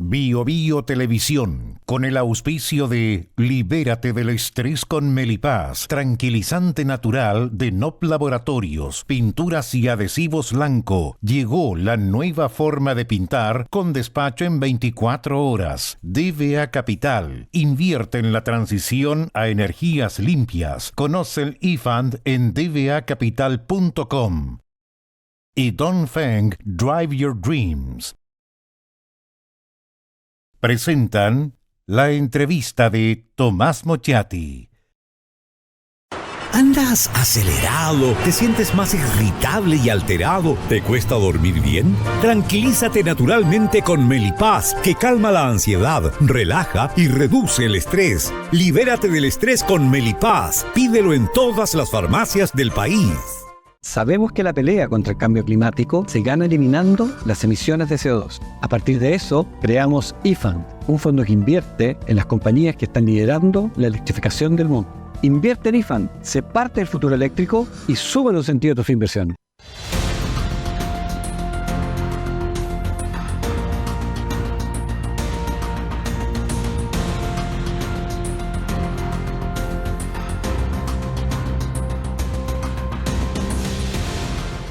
Bio Bio Televisión, con el auspicio de Libérate del estrés con Melipaz, tranquilizante natural de NOP Laboratorios, pinturas y adhesivos Lanco. Llegó la nueva forma de pintar con despacho en 24 horas. DVA Capital, invierte en la transición a energías limpias. Conoce el eFund en dvacapital.com. Y Dongfeng Drive Your Dreams presentan la entrevista de Tomás Mochiati. ¿Andas acelerado? ¿Te sientes más irritable y alterado? ¿Te cuesta dormir bien? Tranquilízate naturalmente con Melipaz, que calma la ansiedad, relaja y reduce el estrés. Libérate del estrés con Melipaz. Pídelo en todas las farmacias del país. Sabemos que la pelea contra el cambio climático se gana eliminando las emisiones de CO2. A partir de eso, creamos eFund, un fondo que invierte en las compañías que están liderando la electrificación del mundo. Invierte en eFund, sé parte del futuro eléctrico y sube los sentidos de tu inversión.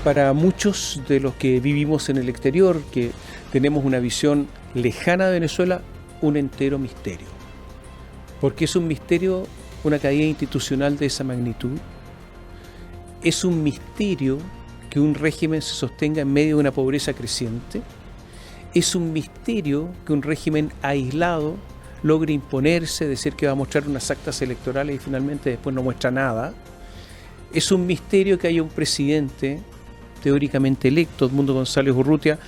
Para muchos de los que vivimos en el exterior, que tenemos una visión lejana de Venezuela, un entero misterio. Porque es un misterio una caída institucional de esa magnitud. Es un misterio que un régimen se sostenga en medio de una pobreza creciente. Es un misterio que un régimen aislado logre imponerse, decir que va a mostrar unas actas electorales y finalmente después no muestra nada. Es un misterio que haya un presidente teóricamente electo, Edmundo González Urrutia,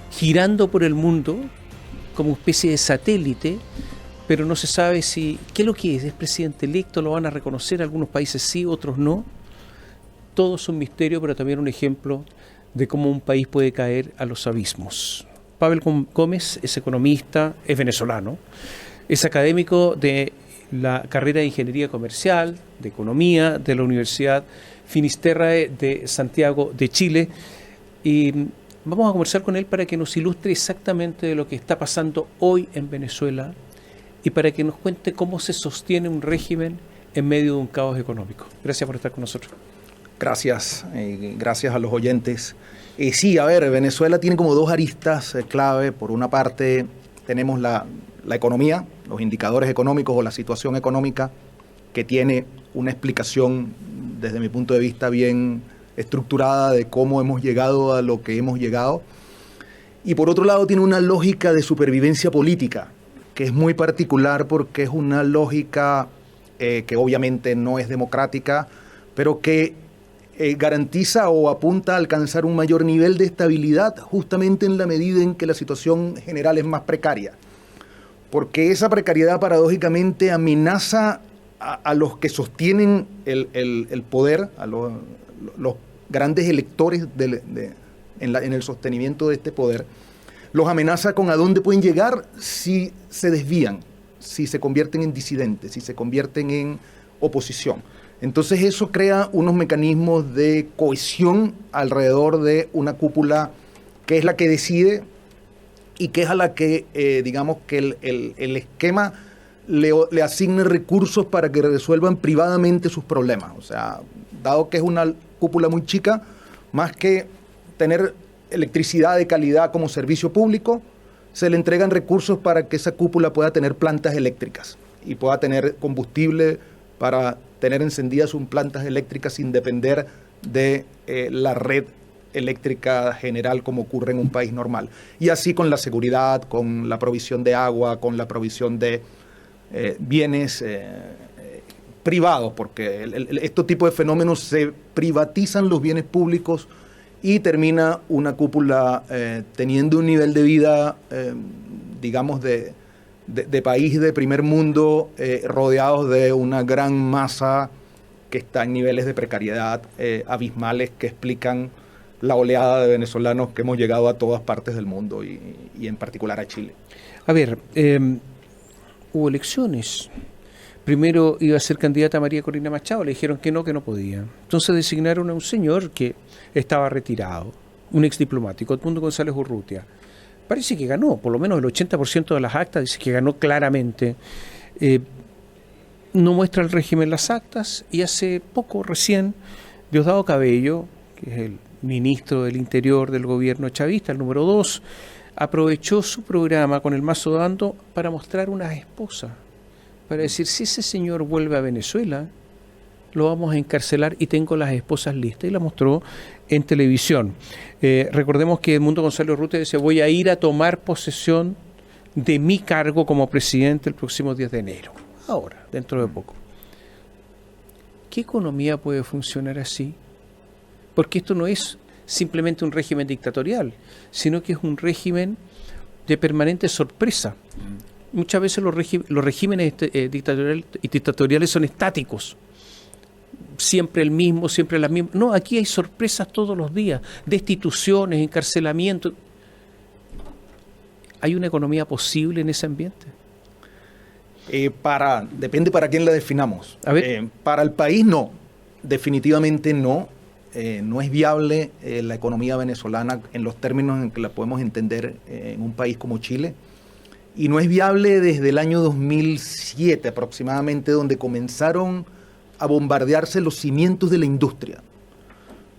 girando por el mundo como especie de satélite, pero no se sabe qué es lo que es presidente electo, lo van a reconocer, algunos países sí, otros no. Todo es un misterio, pero también un ejemplo de cómo un país puede caer a los abismos. Pavel Gómez es economista, es venezolano, es académico de la carrera de Ingeniería Comercial, de Economía, de la Universidad Finisterrae de Santiago de Chile, y vamos a conversar con él para que nos ilustre exactamente de lo que está pasando hoy en Venezuela y para que nos cuente cómo se sostiene un régimen en medio de un caos económico. Gracias por estar con nosotros. Gracias, gracias a los oyentes. Sí, a ver, Venezuela tiene como dos aristas clave. Por una parte tenemos la economía, los indicadores económicos o la situación económica, que tiene una explicación desde mi punto de vista bien estructurada de cómo hemos llegado a lo que hemos llegado. Y por otro lado tiene una lógica de supervivencia política, que es muy particular porque es una lógica que obviamente no es democrática, pero que garantiza o apunta a alcanzar un mayor nivel de estabilidad justamente en la medida en que la situación general es más precaria. Porque esa precariedad paradójicamente amenaza a los que sostienen el poder, a los grandes electores en el sostenimiento de este poder, los amenaza con a dónde pueden llegar si se desvían, si se convierten en disidentes, si se convierten en oposición. Entonces eso crea unos mecanismos de cohesión alrededor de una cúpula que es la que decide y que es a la que, digamos, que el esquema le asigne recursos para que resuelvan privadamente sus problemas. O sea, dado que es una cúpula muy chica, más que tener electricidad de calidad como servicio público, se le entregan recursos para que esa cúpula pueda tener plantas eléctricas y pueda tener combustible para tener encendidas sus plantas eléctricas sin depender de la red eléctrica general como ocurre en un país normal. Y así con la seguridad, con la provisión de agua, con la provisión de bienes privados, porque este tipo de fenómenos se privatizan los bienes públicos y termina una cúpula teniendo un nivel de vida, digamos, de país de primer mundo, rodeados de una gran masa que está en niveles de precariedad abismales que explican la oleada de venezolanos que hemos llegado a todas partes del mundo y en particular a Chile. A ver, hubo elecciones. Primero iba a ser candidata María Corina Machado, le dijeron que no podía. Entonces designaron a un señor que estaba retirado, un exdiplomático, Edmundo González Urrutia. parece que ganó, por lo menos el 80% de las actas dice que ganó claramente. No muestra el régimen las actas, y hace poco, recién, Diosdado Cabello, que es el ministro del Interior del gobierno chavista, el número 2, aprovechó su programa con el mazo dando para mostrar unas esposas, para decir, si ese señor vuelve a Venezuela, lo vamos a encarcelar y tengo las esposas listas, y la mostró en televisión. Recordemos que Edmundo González Urrutia dice, voy a ir a tomar posesión de mi cargo como presidente el próximo 10 de enero. Ahora, dentro de poco. ¿Qué economía puede funcionar así? Porque esto no es simplemente un régimen dictatorial, sino que es un régimen de permanente sorpresa. Muchas veces los regímenes dictatoriales son estáticos. Siempre el mismo, siempre la misma. No, aquí hay sorpresas todos los días, destituciones, encarcelamiento. ¿Hay una economía posible en ese ambiente? Depende para quién la definamos. A ver. Para el país no, definitivamente no. No es viable la economía venezolana en los términos en que la podemos entender en un país como Chile. Y no es viable desde el año 2007 aproximadamente, donde comenzaron a bombardearse los cimientos de la industria.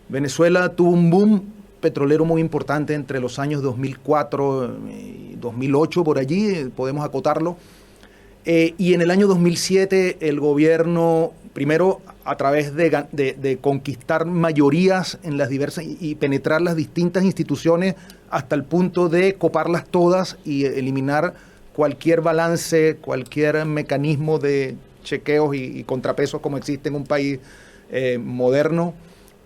Venezuela tuvo un boom petrolero muy importante entre los años 2004 y 2008, por allí, podemos acotarlo. Y en el año 2007 el gobierno, primero a través de conquistar mayorías en las diversas y penetrar las distintas instituciones hasta el punto de coparlas todas y eliminar cualquier balance, cualquier mecanismo de chequeos y contrapesos como existe en un país moderno.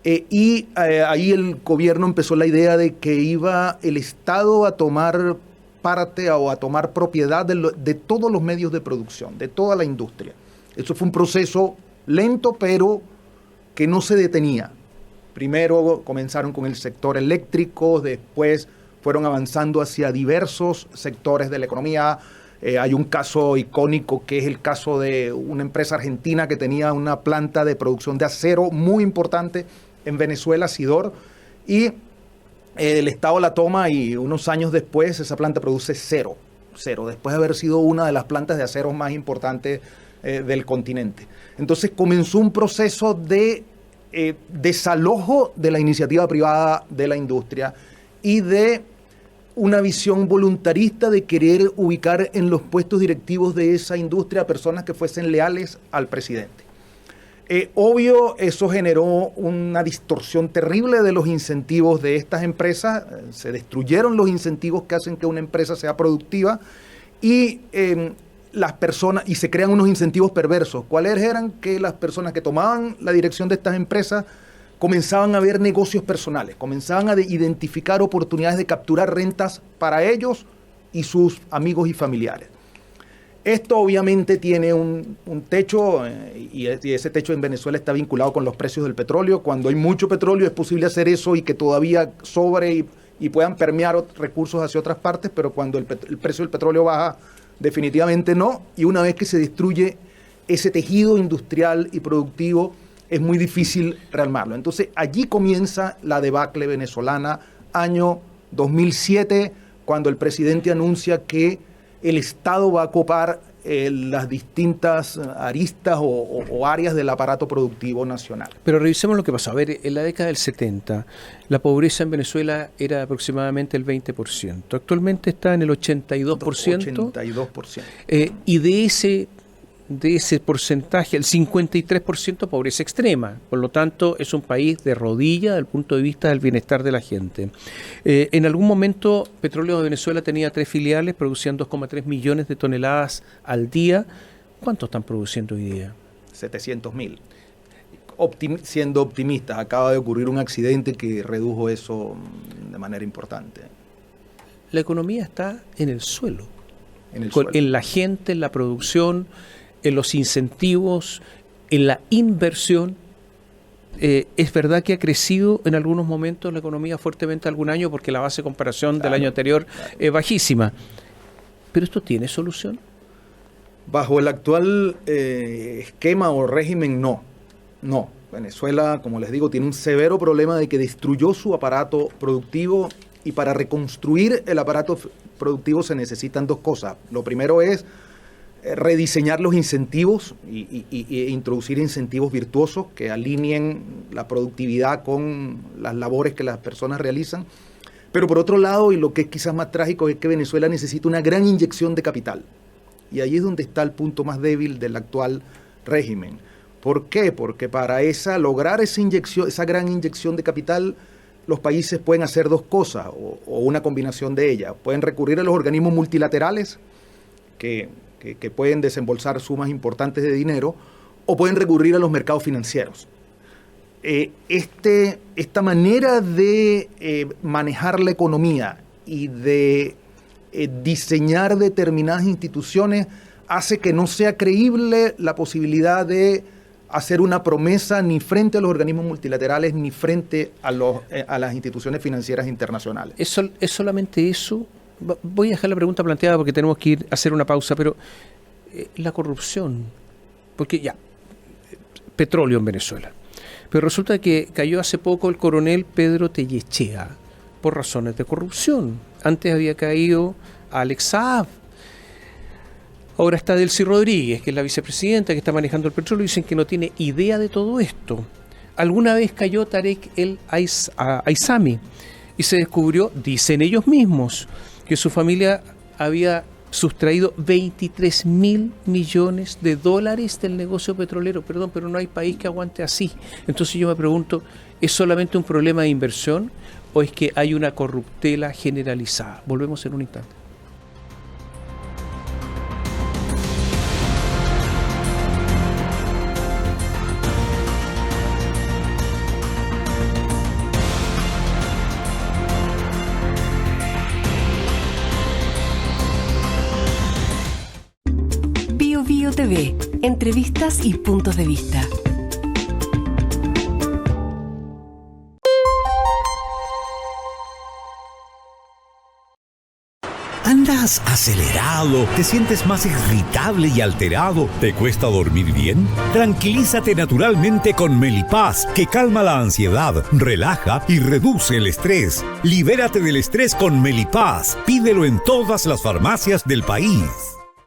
Ahí el gobierno empezó la idea de que iba el Estado a tomar parte o a tomar propiedad de todos los medios de producción, de toda la industria. Eso fue un proceso lento, pero que no se detenía. Primero comenzaron con el sector eléctrico, después fueron avanzando hacia diversos sectores de la economía. Hay un caso icónico que es el caso de una empresa argentina que tenía una planta de producción de acero muy importante en Venezuela, Sidor, y el Estado la toma y unos años después esa planta produce cero, después de haber sido una de las plantas de acero más importantes del continente. Entonces comenzó un proceso de desalojo de la iniciativa privada de la industria y de una visión voluntarista de querer ubicar en los puestos directivos de esa industria a personas que fuesen leales al presidente. Obvio, eso generó una distorsión terrible de los incentivos de estas empresas. Se destruyeron los incentivos que hacen que una empresa sea productiva y las personas, y se crean unos incentivos perversos. ¿Cuáles eran? Que las personas que tomaban la dirección de estas empresas comenzaban a ver negocios personales, comenzaban a identificar oportunidades de capturar rentas para ellos y sus amigos y familiares. Esto obviamente tiene un techo y ese techo en Venezuela está vinculado con los precios del petróleo. Cuando hay mucho petróleo es posible hacer eso y que todavía sobre y puedan permear recursos hacia otras partes, pero cuando el precio del petróleo baja, definitivamente no. Y una vez que se destruye ese tejido industrial y productivo, es muy difícil rearmarlo. Entonces allí comienza la debacle venezolana, año 2007, cuando el presidente anuncia que el Estado va a copar las distintas aristas o áreas del aparato productivo nacional. Pero revisemos lo que pasó. A ver, en la década del 70, la pobreza en Venezuela era aproximadamente el 20%. Actualmente está en el 82%. 82%. Y de ese porcentaje, el 53% pobreza extrema. Por lo tanto, es un país de rodillas desde el punto de vista del bienestar de la gente. En algún momento, Petróleos de Venezuela tenía 3 filiales, producían 2,3 millones de toneladas al día. ¿Cuánto están produciendo hoy día? 700.000. Siendo optimistas, acaba de ocurrir un accidente que redujo eso de manera importante. La economía está en el suelo. Suelo. En la gente, en la producción, en los incentivos, en la inversión. Es verdad que ha crecido en algunos momentos la economía fuertemente algún año porque la base de comparación del año anterior es bajísima. ¿Pero esto tiene solución? Bajo el actual esquema o régimen, no. Venezuela, como les digo, tiene un severo problema de que destruyó su aparato productivo Y para reconstruir el aparato productivo se necesitan dos cosas. Lo primero es rediseñar los incentivos e introducir incentivos virtuosos que alineen la productividad con las labores que las personas realizan. Pero por otro lado, y lo que es quizás más trágico, es que Venezuela necesita una gran inyección de capital. Y ahí es donde está el punto más débil del actual régimen. ¿Por qué? Porque para lograr esa gran inyección de capital, los países pueden hacer dos cosas, o una combinación de ellas. Pueden recurrir a los organismos multilaterales, que pueden desembolsar sumas importantes de dinero, o pueden recurrir a los mercados financieros. Esta manera de manejar la economía y de diseñar determinadas instituciones hace que no sea creíble la posibilidad de hacer una promesa ni frente a los organismos multilaterales ni frente a las instituciones financieras internacionales. ¿Es solamente eso? Voy a dejar la pregunta planteada porque tenemos que ir a hacer una pausa, pero la corrupción, porque ya, petróleo en Venezuela, pero resulta que cayó hace poco el coronel Pedro Tellechea por razones de corrupción. Antes había caído Alex Saab. Ahora está Delcy Rodríguez, que es la vicepresidenta que está manejando el petróleo, y dicen que no tiene idea de todo esto. Alguna vez cayó Tarek El Aissami y se descubrió, dicen ellos mismos, que su familia había sustraído 23.000 millones de dólares del negocio petrolero. Perdón, pero no hay país que aguante así. Entonces yo me pregunto, ¿es solamente un problema de inversión o es que hay una corruptela generalizada? Volvemos en un instante. TV, entrevistas y puntos de vista. ¿Andas acelerado? ¿Te sientes más irritable y alterado? ¿Te cuesta dormir bien? Tranquilízate naturalmente con Melipaz, que calma la ansiedad, relaja y reduce el estrés. Libérate del estrés con Melipaz. Pídelo en todas las farmacias del país.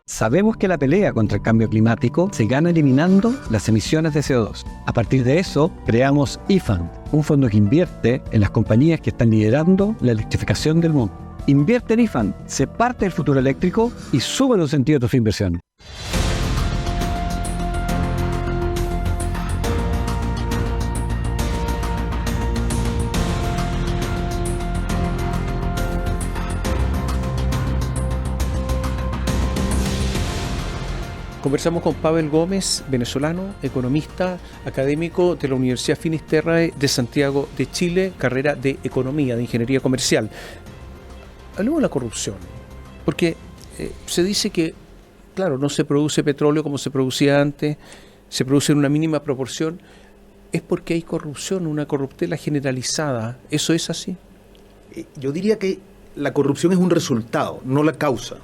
Sabemos que la pelea contra el cambio climático se gana eliminando las emisiones de CO2. A partir de eso, creamos IFAND, un fondo que invierte en las compañías que están liderando la electrificación del mundo. Invierte en IFAND, sé parte del futuro eléctrico y sube los sentidos de tu inversión. Conversamos con Pavel Gómez, venezolano, economista, académico de la Universidad Finisterrae de Santiago de Chile, carrera de Economía, de Ingeniería Comercial. Hablemos de la corrupción, porque se dice que, claro, no se produce petróleo como se producía antes, se produce en una mínima proporción, es porque hay corrupción, una corruptela generalizada. ¿Eso es así? Yo diría que la corrupción es un resultado, no la causa.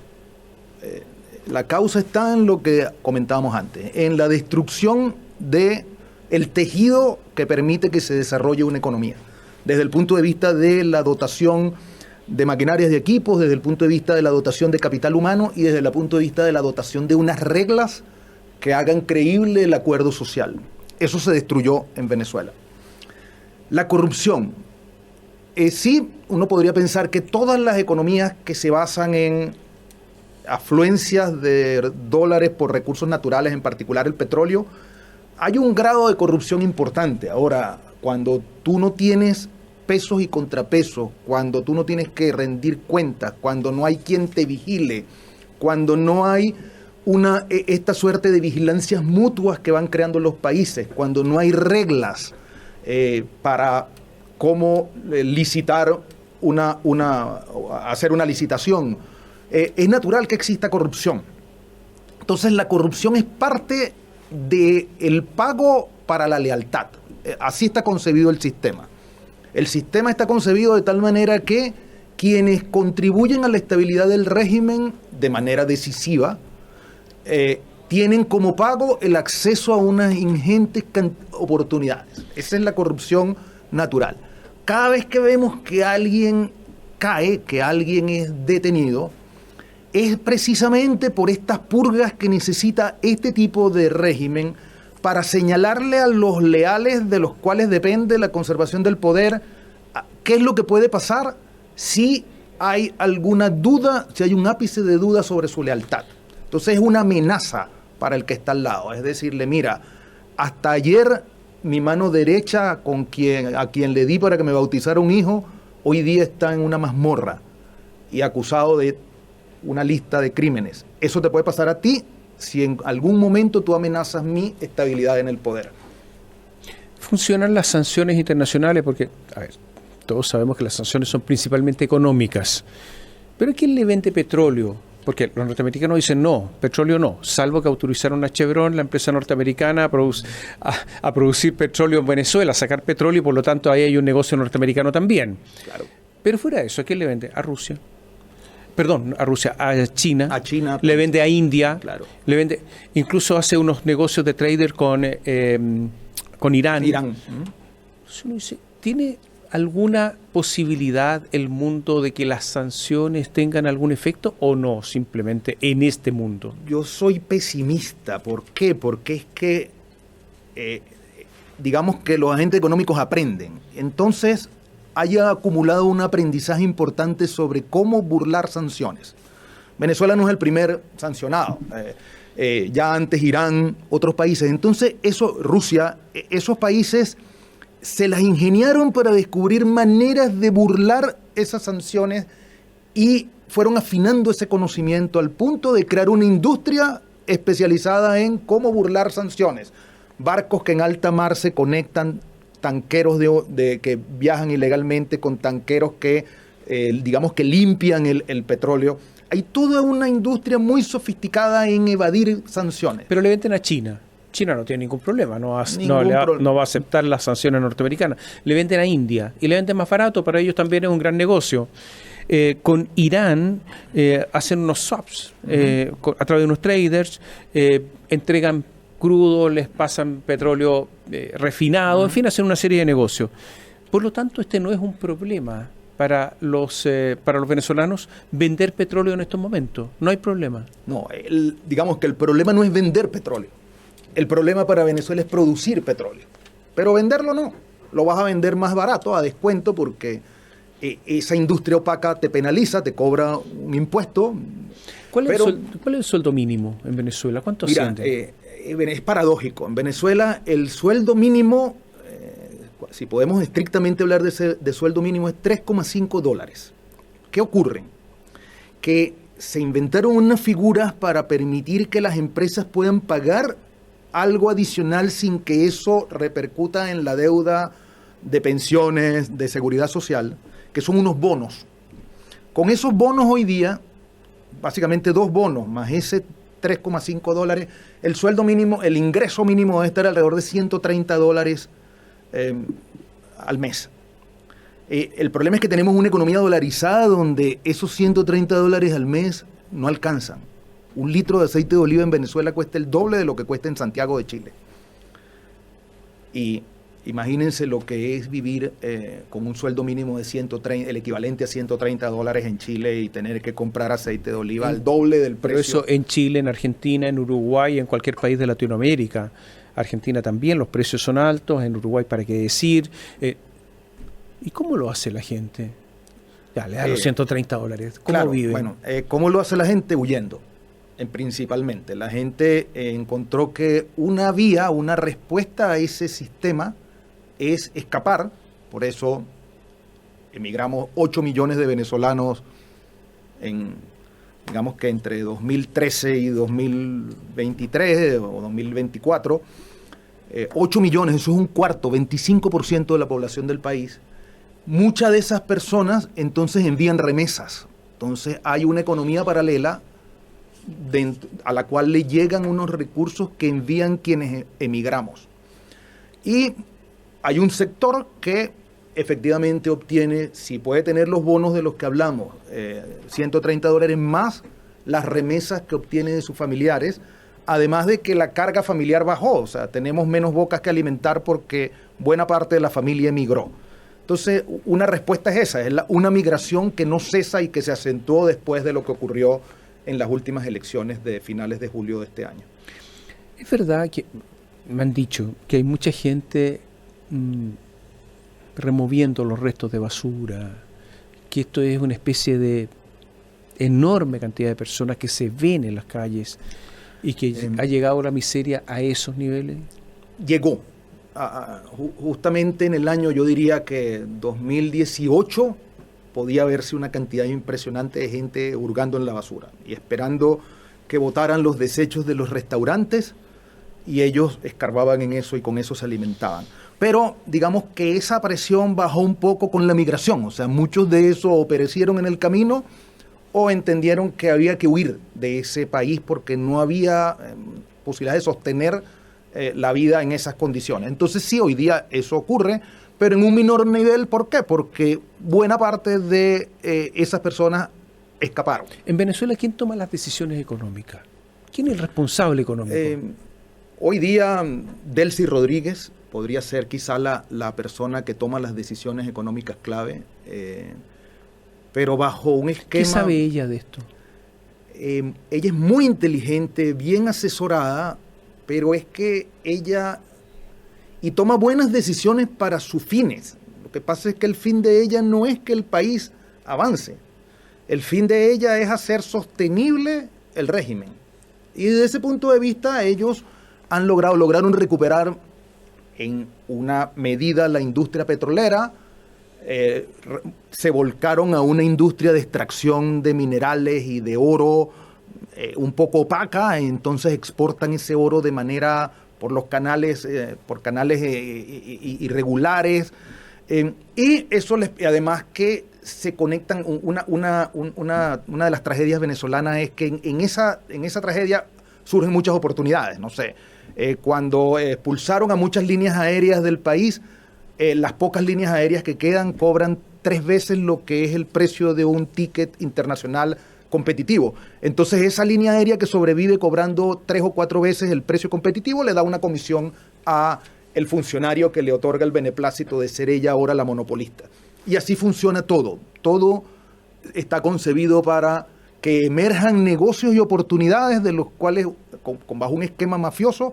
La causa está en lo que comentábamos antes, en la destrucción del tejido que permite que se desarrolle una economía, desde el punto de vista de la dotación de maquinarias y equipos, desde el punto de vista de la dotación de capital humano y desde el punto de vista de la dotación de unas reglas que hagan creíble el acuerdo social. Eso se destruyó en Venezuela. La corrupción. Sí, uno podría pensar que todas las economías que se basan en afluencias de dólares por recursos naturales, en particular el petróleo, hay un grado de corrupción importante. Ahora, cuando tú no tienes pesos y contrapesos, cuando tú no tienes que rendir cuentas, cuando no hay quien te vigile, cuando no hay esta suerte de vigilancias mutuas que van creando los países, cuando no hay reglas para cómo licitar hacer una licitación, es natural que exista corrupción. Entonces la corrupción es parte del pago para la lealtad. Así está concebido el sistema. El sistema está concebido de tal manera que quienes contribuyen a la estabilidad del régimen de manera decisiva tienen como pago el acceso a unas ingentes oportunidades. Esa es la corrupción natural. Cada vez que vemos que alguien cae, que alguien es detenido, es precisamente por estas purgas que necesita este tipo de régimen para señalarle a los leales de los cuales depende la conservación del poder qué es lo que puede pasar si hay alguna duda, si hay un ápice de duda sobre su lealtad. Entonces es una amenaza para el que está al lado, es decirle, mira, hasta ayer mi mano derecha a quien le di para que me bautizara un hijo, hoy día está en una mazmorra y acusado de una lista de crímenes. Eso te puede pasar a ti si en algún momento tú amenazas mi estabilidad en el poder. Funcionan las sanciones internacionales porque, a ver, todos sabemos que las sanciones son principalmente económicas. Pero ¿quién le vende petróleo? Porque los norteamericanos dicen no, petróleo no, salvo que autorizaron a Chevron, la empresa norteamericana, a producir petróleo en Venezuela, a sacar petróleo, y por lo tanto ahí hay un negocio norteamericano también. Claro. Pero fuera de eso, ¿a quién le vende? A Rusia. Perdón, a Rusia, a China. A China. Le vende a India. Claro. Le vende, incluso hace unos negocios de trader con Irán. Entonces uno dice, ¿tiene alguna posibilidad el mundo de que las sanciones tengan algún efecto o no, simplemente en este mundo? Yo soy pesimista. ¿Por qué? Porque es que, digamos que los agentes económicos aprenden. Entonces, haya acumulado un aprendizaje importante sobre cómo burlar sanciones. Venezuela no es el primer sancionado. Ya antes Irán, otros países. Entonces, Rusia, esos países se las ingeniaron para descubrir maneras de burlar esas sanciones y fueron afinando ese conocimiento al punto de crear una industria especializada en cómo burlar sanciones. Barcos que en alta mar se conectan, tanqueros que viajan ilegalmente con tanqueros que, digamos que limpian el petróleo. Hay toda una industria muy sofisticada en evadir sanciones. Pero le venden a China. China no tiene ningún problema, no va a aceptar las sanciones norteamericanas. Le venden a India y le venden más barato, para ellos también es un gran negocio. Con Irán hacen unos swaps a través de unos traders, entregan crudo, les pasan petróleo refinado, en fin, hacen una serie de negocios. Por lo tanto, este no es un problema para los venezolanos vender petróleo en estos momentos. No hay problema. No, digamos que el problema no es vender petróleo. El problema para Venezuela es producir petróleo. Pero venderlo no. Lo vas a vender más barato, a descuento, porque esa industria opaca te penaliza, te cobra un impuesto. ¿Cuál es el sueldo mínimo en Venezuela? ¿Cuánto asciende? Es paradójico. En Venezuela el sueldo mínimo, si podemos estrictamente hablar de sueldo mínimo, es $3,5. ¿Qué ocurre? Que se inventaron unas figuras para permitir que las empresas puedan pagar algo adicional sin que eso repercuta en la deuda de pensiones, de seguridad social, que son unos bonos. Con esos bonos hoy día, básicamente 2 bonos, más ese $3,5, el sueldo mínimo, el ingreso mínimo debe estar alrededor de $130 al mes. El problema es que tenemos una economía dolarizada donde esos $130 al mes no alcanzan. 1 litro de aceite de oliva en Venezuela cuesta el doble de lo que cuesta en Santiago de Chile. Y imagínense lo que es vivir con un sueldo mínimo de el equivalente a $130 en Chile y tener que comprar aceite de oliva al doble del precio. Pero eso en Chile, en Argentina, en Uruguay, en cualquier país de Latinoamérica. Argentina también, los precios son altos, en Uruguay para qué decir. ¿Y cómo lo hace la gente? Ya, le da los $130. ¿Cómo vive? Bueno, ¿cómo lo hace la gente? Huyendo. Principalmente. La gente encontró que una vía, una respuesta a ese sistema es escapar. Por eso emigramos 8 millones de venezolanos digamos que entre 2013 y 2023 o 2024. 8 millones, eso es un cuarto, 25% de la población del país. Muchas de esas personas entonces envían remesas. Entonces hay una economía paralela a la cual le llegan unos recursos que envían quienes emigramos. Y hay un sector que efectivamente obtiene, si puede tener los bonos de los que hablamos, $130 más las remesas que obtiene de sus familiares, además de que la carga familiar bajó, o sea, tenemos menos bocas que alimentar porque buena parte de la familia emigró. Entonces, una respuesta es esa, es una migración que no cesa y que se acentuó después de lo que ocurrió en las últimas elecciones de finales de julio de este año. Es verdad que me han dicho que hay mucha gente removiendo los restos de basura, que esto es una especie de enorme cantidad de personas que se ven en las calles y que ha llegado la miseria a esos niveles. Llegó. Justamente en el año, yo diría que 2018, podía verse una cantidad impresionante de gente hurgando en la basura y esperando que botaran los desechos de los restaurantes, y ellos escarbaban en eso y con eso se alimentaban. Pero digamos que esa presión bajó un poco con la migración, o sea, muchos de esos o perecieron en el camino o entendieron que había que huir de ese país porque no había posibilidad de sostener la vida en esas condiciones. Entonces sí, hoy día eso ocurre, pero en un menor nivel. ¿Por qué? Porque buena parte de esas personas escaparon. En Venezuela, ¿quién toma las decisiones económicas? ¿Quién es el responsable económico? Hoy día, Delcy Rodríguez podría ser quizá la persona que toma las decisiones económicas clave, pero bajo un esquema... ¿Qué sabe ella de esto? Ella es muy inteligente, bien asesorada, pero es que ella... y toma buenas decisiones para sus fines. Lo que pasa es que el fin de ella no es que el país avance. El fin de ella es hacer sostenible el régimen. Y desde ese punto de vista ellos lograron recuperar en una medida la industria petrolera, se volcaron a una industria de extracción de minerales y de oro un poco opaca, entonces exportan ese oro de manera por canales irregulares, y eso además que se conectan. Una de las tragedias venezolanas es que en esa tragedia surgen muchas oportunidades. No sé, cuando expulsaron a muchas líneas aéreas del país, las pocas líneas aéreas que quedan cobran 3 veces lo que es el precio de un ticket internacional competitivo. Entonces esa línea aérea que sobrevive cobrando 3 o 4 veces el precio competitivo le da una comisión a el funcionario que le otorga el beneplácito de ser ella ahora la monopolista. Y así funciona todo. Todo está concebido para que emerjan negocios y oportunidades de los cuales, bajo un esquema mafioso,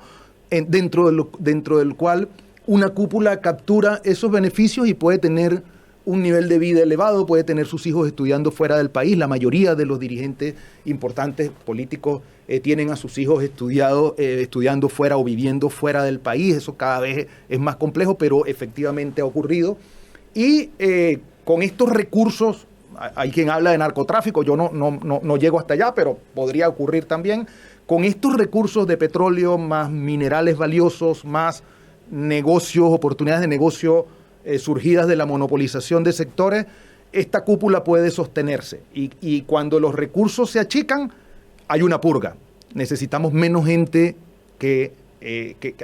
dentro del cual una cúpula captura esos beneficios y puede tener un nivel de vida elevado, puede tener sus hijos estudiando fuera del país. La mayoría de los dirigentes importantes políticos tienen a sus hijos estudiando fuera o viviendo fuera del país. Eso cada vez es más complejo, pero efectivamente ha ocurrido. Y con estos recursos, hay quien habla de narcotráfico, yo no llego hasta allá, pero podría ocurrir también. Con estos recursos de petróleo, más minerales valiosos, más negocios, oportunidades de negocio surgidas de la monopolización de sectores, esta cúpula puede sostenerse. Y cuando los recursos se achican, hay una purga. Necesitamos menos gente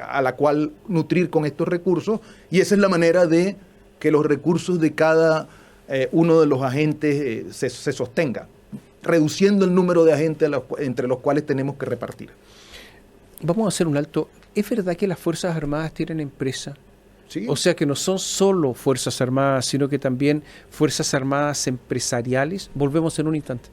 a la cual nutrir con estos recursos, y esa es la manera de que los recursos de cada uno de los agentes se sostenga, reduciendo el número de agentes entre los cuales tenemos que repartir. Vamos a hacer un alto. ¿Es verdad que las Fuerzas Armadas tienen empresa? Sí. O sea que no son solo Fuerzas Armadas, sino que también Fuerzas Armadas empresariales. Volvemos en un instante.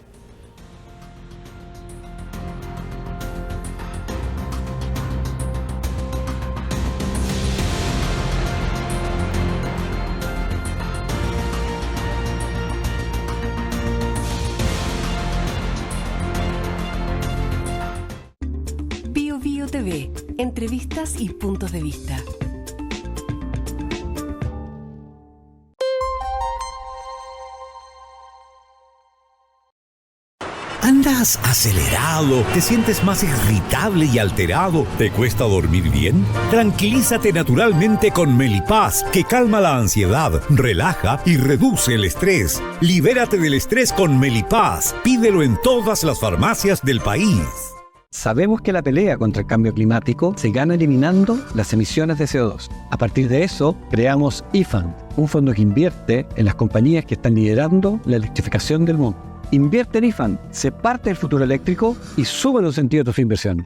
Bio TV, entrevistas y puntos de vista. ¿Andas acelerado? ¿Te sientes más irritable y alterado? ¿Te cuesta dormir bien? Tranquilízate naturalmente con Melipaz, que calma la ansiedad, relaja y reduce el estrés. Libérate del estrés con Melipaz. Pídelo en todas las farmacias del país. Sabemos que la pelea contra el cambio climático se gana eliminando las emisiones de CO2. A partir de eso, creamos IFAND, un fondo que invierte en las compañías que están liderando la electrificación del mundo. Invierte en IFAND, sé parte del futuro eléctrico y sube los sentidos de tu inversión.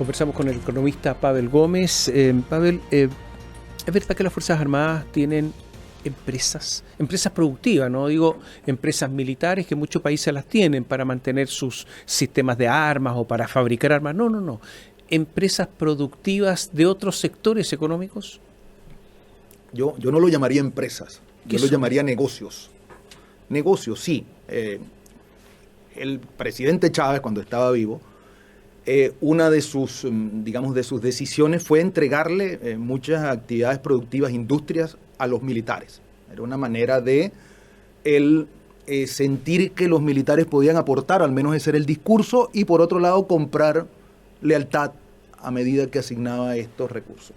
Conversamos con el economista Pavel Gómez. Pavel, ¿es verdad que las Fuerzas Armadas tienen empresas productivas? No digo empresas militares, que muchos países las tienen para mantener sus sistemas de armas o para fabricar armas. No. ¿Empresas productivas de otros sectores económicos? Yo no lo llamaría empresas, yo lo son? llamaría negocios. Negocios, sí. El presidente Chávez, cuando estaba vivo, una de sus, de sus decisiones fue entregarle muchas actividades productivas, industrias, a los militares. Era una manera de él sentir que los militares podían aportar, al menos ese era el discurso, y por otro lado comprar lealtad a medida que asignaba estos recursos.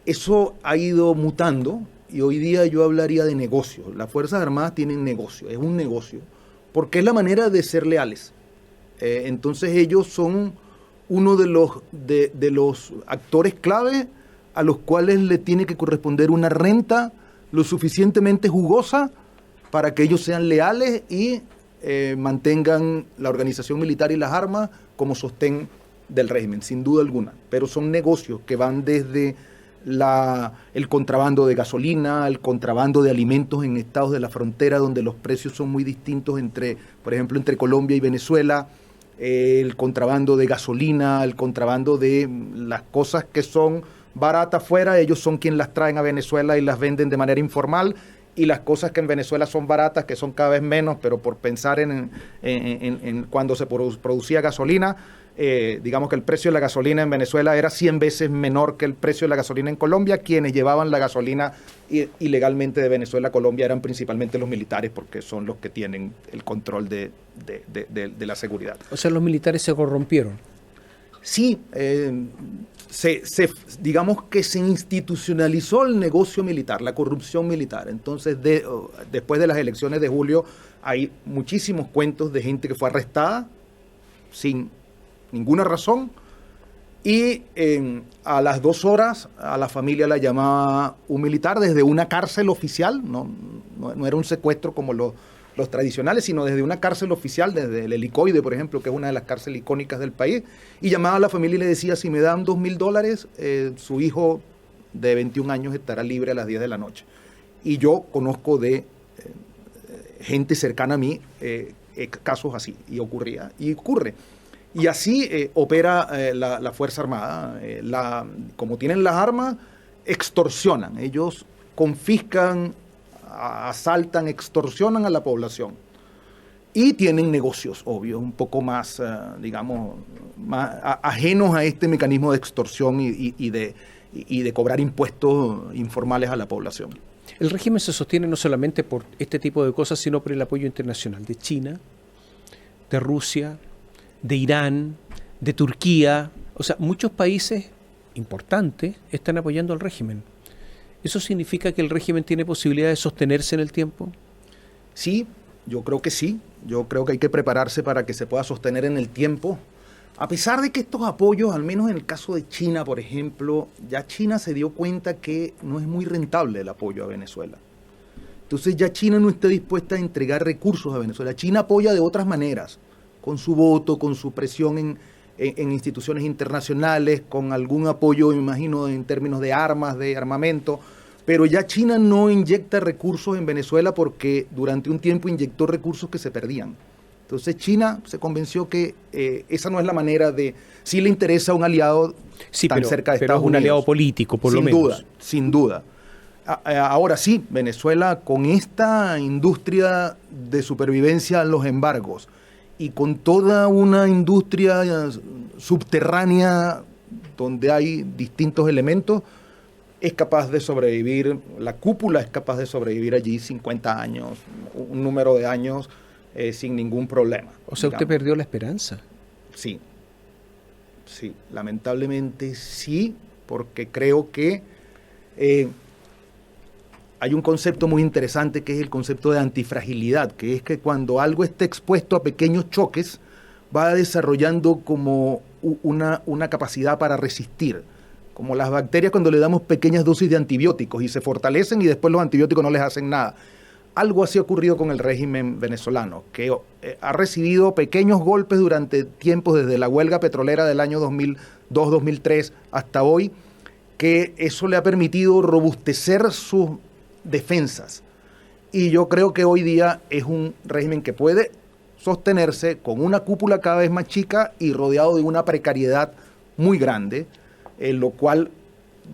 Eso ha ido mutando y hoy día yo hablaría de negocios. Las Fuerzas Armadas tienen negocio, es un negocio, porque es la manera de ser leales. Entonces ellos son uno de los actores clave a los cuales le tiene que corresponder una renta lo suficientemente jugosa para que ellos sean leales y mantengan la organización militar y las armas como sostén del régimen, sin duda alguna. Pero son negocios que van desde el contrabando de gasolina, el contrabando de alimentos en estados de la frontera donde los precios son muy distintos por ejemplo, entre Colombia y Venezuela, el contrabando de gasolina, el contrabando de las cosas que son baratas fuera, ellos son quienes las traen a Venezuela y las venden de manera informal, y las cosas que en Venezuela son baratas, que son cada vez menos, pero por pensar en cuando se producía gasolina, digamos que el precio de la gasolina en Venezuela era 100 veces menor que el precio de la gasolina en Colombia. Quienes llevaban la gasolina ilegalmente de Venezuela a Colombia eran principalmente los militares, porque son los que tienen el control de la seguridad. O sea, los militares se corrompieron. Sí, digamos que se institucionalizó el negocio militar, la corrupción militar. Entonces, después de las elecciones de julio, hay muchísimos cuentos de gente que fue arrestada sin ninguna razón, y a las 2 horas a la familia la llamaba un militar desde una cárcel oficial, no era un secuestro como los tradicionales, sino desde una cárcel oficial, desde el Helicoide, por ejemplo, que es una de las cárceles icónicas del país, y llamaba a la familia y le decía: si me dan $2,000, su hijo de 21 años estará libre a las 10 de la noche. Y yo conozco de gente cercana a mí casos así, y ocurre. Y así opera la Fuerza Armada. Como tienen las armas, extorsionan. Ellos confiscan, asaltan, extorsionan a la población. Y tienen negocios, obvio, un poco más, más ajenos a este mecanismo de extorsión y de cobrar impuestos informales a la población. El régimen se sostiene no solamente por este tipo de cosas, sino por el apoyo internacional de China, de Rusia, de Irán, de Turquía. O sea, muchos países importantes están apoyando al régimen. ¿Eso significa que el régimen tiene posibilidad de sostenerse en el tiempo? Sí, yo creo que sí. Yo creo que hay que prepararse para que se pueda sostener en el tiempo. A pesar de que estos apoyos, al menos en el caso de China, por ejemplo, ya China se dio cuenta que no es muy rentable el apoyo a Venezuela. Entonces ya China no está dispuesta a entregar recursos a Venezuela. China apoya de otras maneras, con su voto, con su presión en instituciones internacionales, con algún apoyo, me imagino, en términos de armas, de armamento, pero ya China no inyecta recursos en Venezuela porque durante un tiempo inyectó recursos que se perdían. Entonces China se convenció que esa no es la manera de... Sí le interesa a un aliado tan cerca de Estados Unidos. Un aliado político, por lo menos. Sin duda. Ahora sí, Venezuela, con esta industria de supervivencia a los embargos y con toda una industria subterránea donde hay distintos elementos, es capaz de sobrevivir, la cúpula es capaz de sobrevivir allí 50 años, un número de años sin ningún problema. O sea, ¿usted perdió la esperanza? Sí, lamentablemente sí, porque creo que hay un concepto muy interesante que es el concepto de antifragilidad, que es que cuando algo está expuesto a pequeños choques, va desarrollando como una capacidad para resistir. Como las bacterias cuando le damos pequeñas dosis de antibióticos y se fortalecen y después los antibióticos no les hacen nada. algo así ha ocurrido con el régimen venezolano, que ha recibido pequeños golpes durante tiempos desde la huelga petrolera del año 2002-2003 hasta hoy, que eso le ha permitido robustecer sus defensas. Y yo creo que hoy día es un régimen que puede sostenerse con una cúpula cada vez más chica y rodeado de una precariedad muy grande, lo cual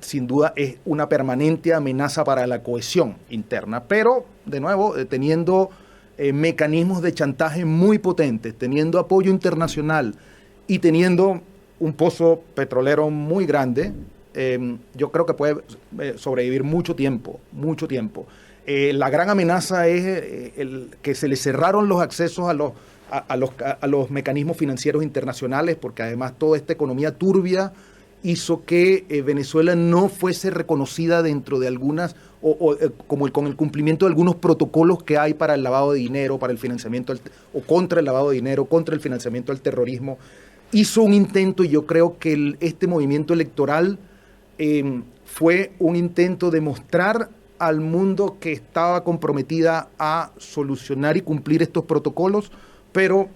sin duda es una permanente amenaza para la cohesión interna, pero de nuevo teniendo mecanismos de chantaje muy potentes, teniendo apoyo internacional y teniendo un pozo petrolero muy grande, yo creo que puede sobrevivir mucho tiempo, mucho tiempo. La gran amenaza es que se le cerraron los accesos a los mecanismos financieros internacionales, porque además toda esta economía turbia hizo que Venezuela no fuese reconocida dentro de algunas, con el cumplimiento de algunos protocolos que hay para el lavado de dinero, para el financiamiento, o contra el lavado de dinero, contra el financiamiento del terrorismo. Hizo un intento, y yo creo que este movimiento electoral fue un intento de mostrar al mundo que estaba comprometida a solucionar y cumplir estos protocolos, pero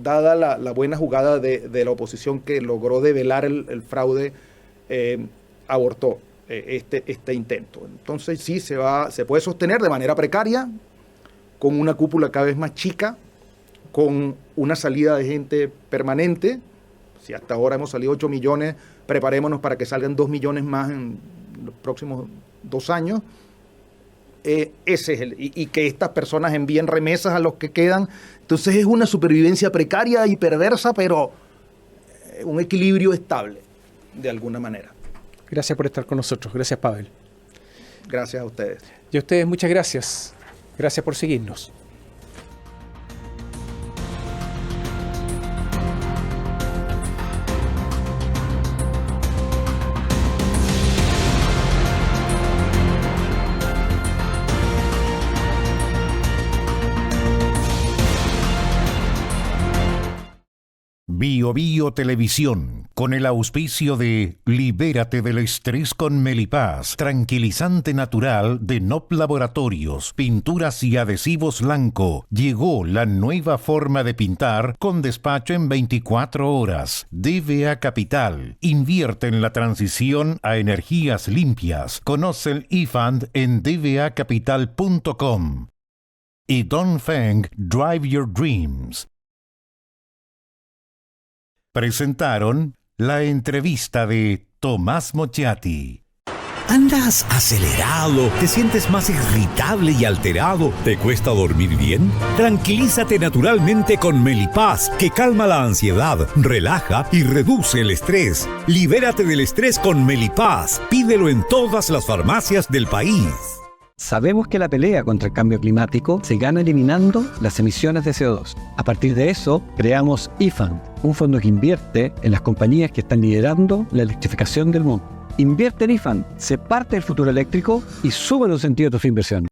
dada la buena jugada de la oposición que logró develar el fraude, abortó este intento. Entonces sí, se puede sostener de manera precaria, con una cúpula cada vez más chica, con una salida de gente permanente. Si hasta ahora hemos salido 8 millones, preparémonos para que salgan 2 millones más en los próximos 2 años. Ese es y que estas personas envíen remesas a los que quedan. Entonces es una supervivencia precaria y perversa, pero un equilibrio estable, de alguna manera. Gracias por estar con nosotros. Gracias, Pavel. Gracias a ustedes. Y a ustedes muchas gracias. Gracias por seguirnos. Bio Bio Televisión, con el auspicio de Libérate del estrés con Melipaz, tranquilizante natural de NOP Laboratorios, pinturas y adhesivos Lanco. Llegó la nueva forma de pintar con despacho en 24 horas. DVA Capital, invierte en la transición a energías limpias. Conoce el eFund en dvacapital.com. Y Dongfeng Drive Your Dreams. Presentaron la entrevista de Tomás Mochiati. ¿Andas acelerado? ¿Te sientes más irritable y alterado? ¿Te cuesta dormir bien? Tranquilízate naturalmente con Melipaz, que calma la ansiedad, relaja y reduce el estrés. Libérate del estrés con Melipaz. Pídelo en todas las farmacias del país. Sabemos que la pelea contra el cambio climático se gana eliminando las emisiones de CO2. A partir de eso, creamos eFund, un fondo que invierte en las compañías que están liderando la electrificación del mundo. Invierte en eFund, sé parte del futuro eléctrico y sube los sentidos de tu inversión.